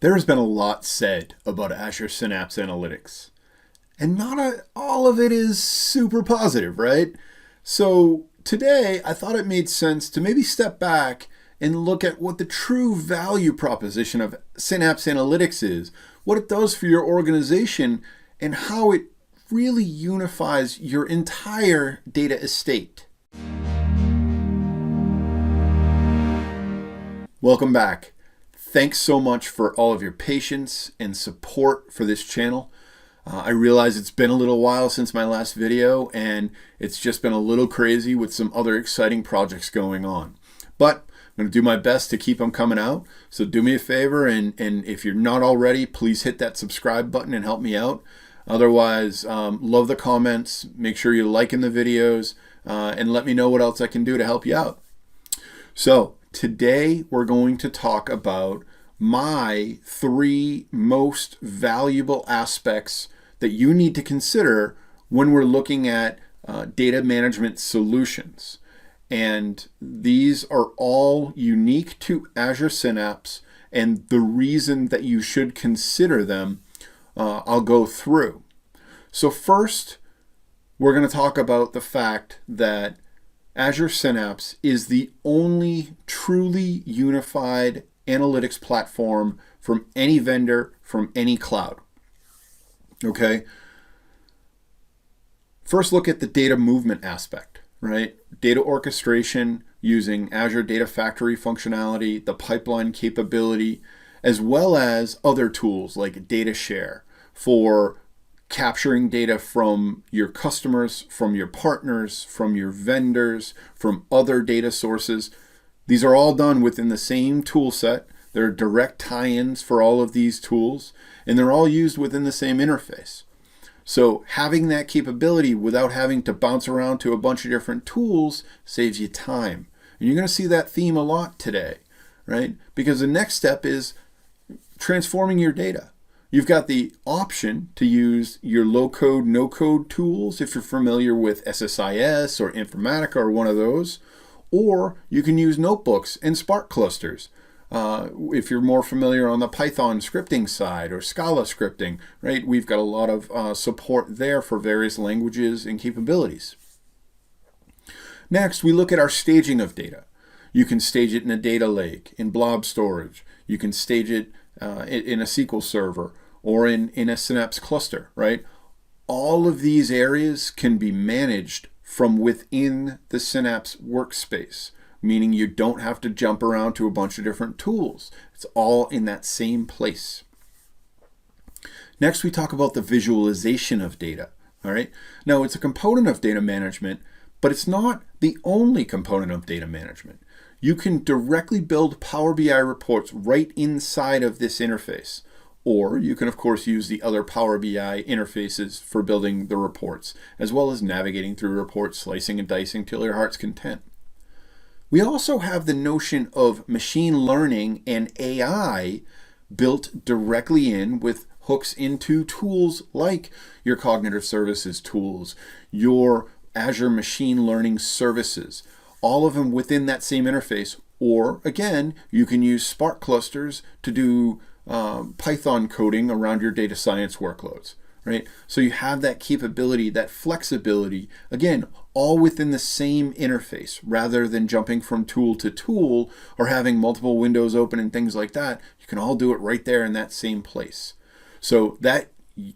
There has been a lot said about Azure Synapse Analytics, and not all of it is super positive, right? So today I thought it made sense to maybe step back and look at what the true value proposition of Synapse Analytics is, what it does for your organization, and how it really unifies your entire data estate. Welcome back. Thanks so much for all of your patience and support for this channel. I realize it's been a little while since my last video, and it's just been a little crazy with some other exciting projects going on. But I'm going to do my best to keep them coming out. So do me a favor, and if you're not already, please hit that subscribe button and help me out. Otherwise, love the comments. Make sure you're liking the videos, and let me know what else I can do to help you out. So today we're going to talk about my 3 most valuable aspects that you need to consider when we're looking at data management solutions. And these are all unique to Azure Synapse, and the reason that you should consider them, I'll go through. So first, we're going to talk about the fact that Azure Synapse is the only truly unified analytics platform from any vendor, from any cloud. Okay. First, look at the data movement aspect, right? Data orchestration using Azure Data Factory functionality, the pipeline capability, as well as other tools like Data Share for capturing data from your customers, from your partners, from your vendors, from other data sources. These are all done within the same tool set. There are direct tie-ins for all of these tools, and they're all used within the same interface. So having that capability without having to bounce around to a bunch of different tools saves you time. And you're going to see that theme a lot today, right? Because the next step is transforming your data. You've got the option to use your low-code, no-code tools if you're familiar with SSIS or Informatica or one of those, or you can use notebooks and Spark clusters if you're more familiar on the Python scripting side or Scala scripting, right? We've got a lot of support there for various languages and capabilities. Next, we look at our staging of data. You can stage it in a data lake, in blob storage. You can stage it in a SQL server or in a Synapse cluster, right? All of these areas can be managed from within the Synapse workspace, meaning you don't have to jump around to a bunch of different tools. It's all in that same place. Next, we talk about the visualization of data, all right? Now, it's a component of data management, but it's not the only component of data management. You can directly build Power BI reports right inside of this interface. Or you can, of course, use the other Power BI interfaces for building the reports, as well as navigating through reports, slicing and dicing till your heart's content. We also have the notion of machine learning and AI built directly in with hooks into tools like your cognitive services tools, your Azure machine learning services, all of them within that same interface. Or again, you can use Spark clusters to do Python coding around your data science workloads, right? So you have that capability, that flexibility, again, all within the same interface rather than jumping from tool to tool or having multiple windows open and things like that. You can all do it right there in that same place. So that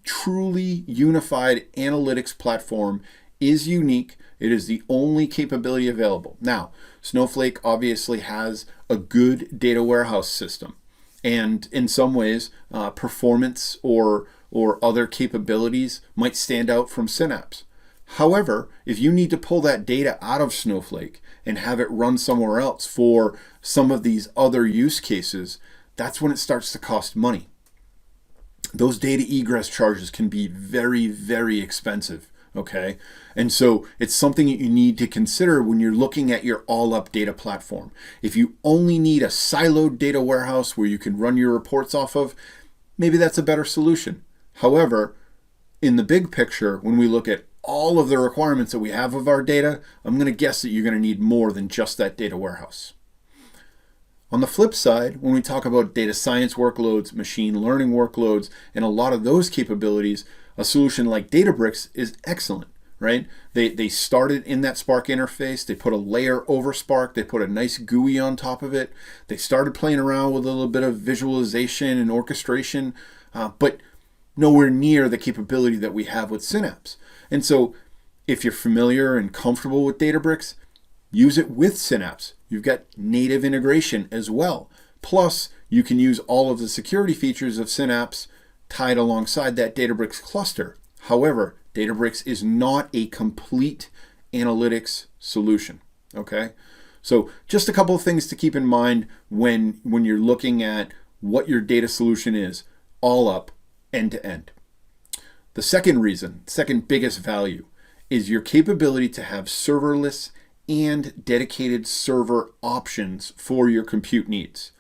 truly unified analytics platform is unique. It is the only capability available. Now, Snowflake obviously has a good data warehouse system. And in some ways, performance or other capabilities might stand out from Synapse. However, if you need to pull that data out of Snowflake and have it run somewhere else for some of these other use cases, that's when it starts to cost money. Those data egress charges can be very, very expensive. Okay, and so it's something that you need to consider when you're looking at your all-up data platform. If you only need a siloed data warehouse where you can run your reports off of, maybe that's a better solution. However, in the big picture, when we look at all of the requirements that we have of our data, I'm going to guess that you're going to need more than just that data warehouse. On the flip side, when we talk about data science workloads, machine learning workloads, and a lot of those capabilities, a solution like Databricks is excellent, right? They started in that Spark interface. They put a layer over Spark. They put a nice GUI on top of it. They started playing around with a little bit of visualization and orchestration, but nowhere near the capability that we have with Synapse. And so if you're familiar and comfortable with Databricks, use it with Synapse. You've got native integration as well. Plus, you can use all of the security features of Synapse tied alongside that Databricks cluster. However, Databricks is not a complete analytics solution, okay? So just a couple of things to keep in mind when you're looking at what your data solution is, all up, end to end. The second biggest value, is your capability to have serverless and dedicated server options for your compute needs.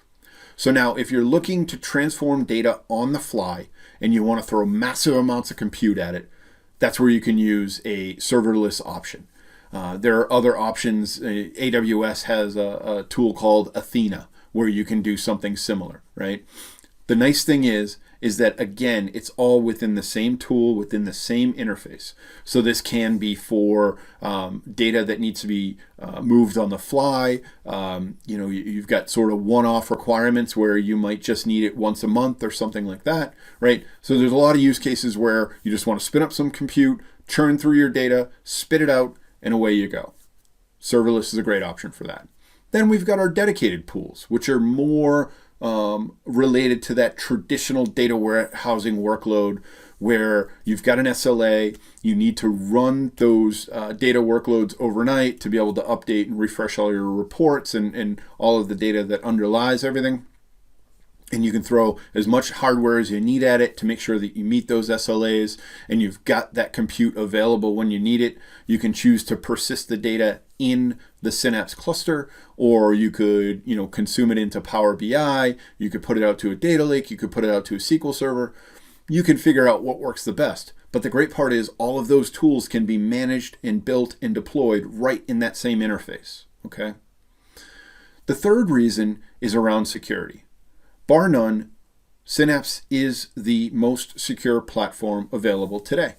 So now if you're looking to transform data on the fly and you want to throw massive amounts of compute at it, that's where you can use a serverless option. There are other options. AWS has a tool called Athena where you can do something similar, right? The nice thing is that, again, it's all within the same tool, within the same interface. So this can be for data that needs to be moved on the fly. You've got sort of one-off requirements where you might just need it once a month or something like that, right? So there's a lot of use cases where you just want to spin up some compute, churn through your data, spit it out, and away you go. Serverless is a great option for that. Then we've got our dedicated pools, which are more related to that traditional data warehousing workload where you've got an SLA, you need to run those data workloads overnight to be able to update and refresh all your reports and all of the data that underlies everything. And you can throw as much hardware as you need at it to make sure that you meet those SLAs and you've got that compute available when you need it. You can choose to persist the data in the Synapse cluster, or you could, consume it into Power BI. You could put it out to a data lake. You could put it out to a SQL server. You can figure out what works the best. But the great part is all of those tools can be managed and built and deployed right in that same interface, okay? The third reason is around security. Bar none, Synapse is the most secure platform available today.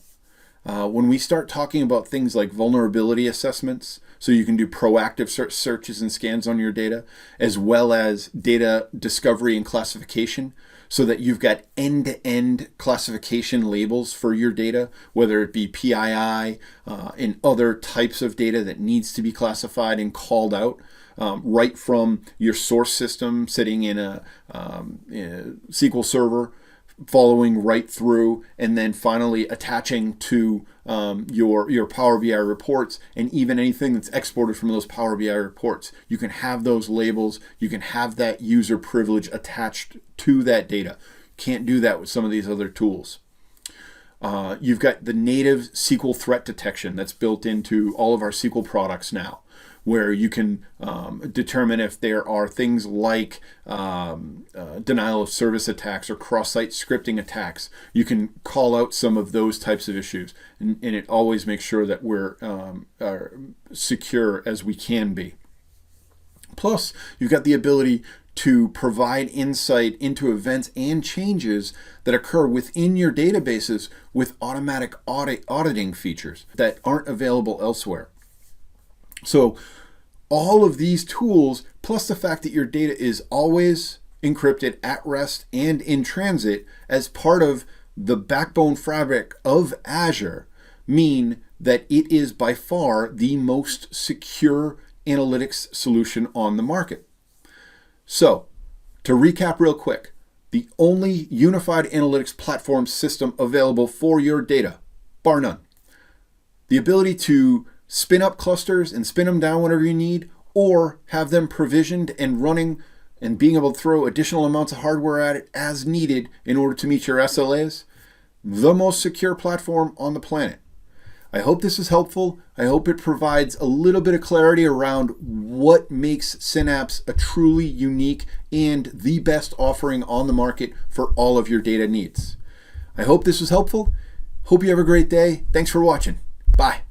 When we start talking about things like vulnerability assessments, so you can do proactive searches and scans on your data, as well as data discovery and classification, so that you've got end-to-end classification labels for your data, whether it be PII and other types of data that needs to be classified and called out. Right from your source system sitting in a SQL server, following right through, and then finally attaching to your Power BI reports, and even anything that's exported from those Power BI reports. You can have those labels, you can have that user privilege attached to that data. Can't do that with some of these other tools. You've got the native SQL threat detection that's built into all of our SQL products now, where you can determine if there are things like denial of service attacks or cross-site scripting attacks. You can call out some of those types of issues, and it always makes sure that we're secure as we can be. Plus, you've got the ability to provide insight into events and changes that occur within your databases with automatic auditing features that aren't available elsewhere. So all of these tools, plus the fact that your data is always encrypted at rest and in transit as part of the backbone fabric of Azure, mean that it is by far the most secure analytics solution on the market. So, to recap real quick, the only unified analytics platform system available for your data, bar none. The ability to spin up clusters and spin them down whenever you need, or have them provisioned and running and being able to throw additional amounts of hardware at it as needed in order to meet your SLAs, the most secure platform on the planet. I hope this is helpful. I hope it provides a little bit of clarity around what makes Synapse a truly unique and the best offering on the market for all of your data needs. I hope this was helpful. Hope you have a great day. Thanks for watching. Bye.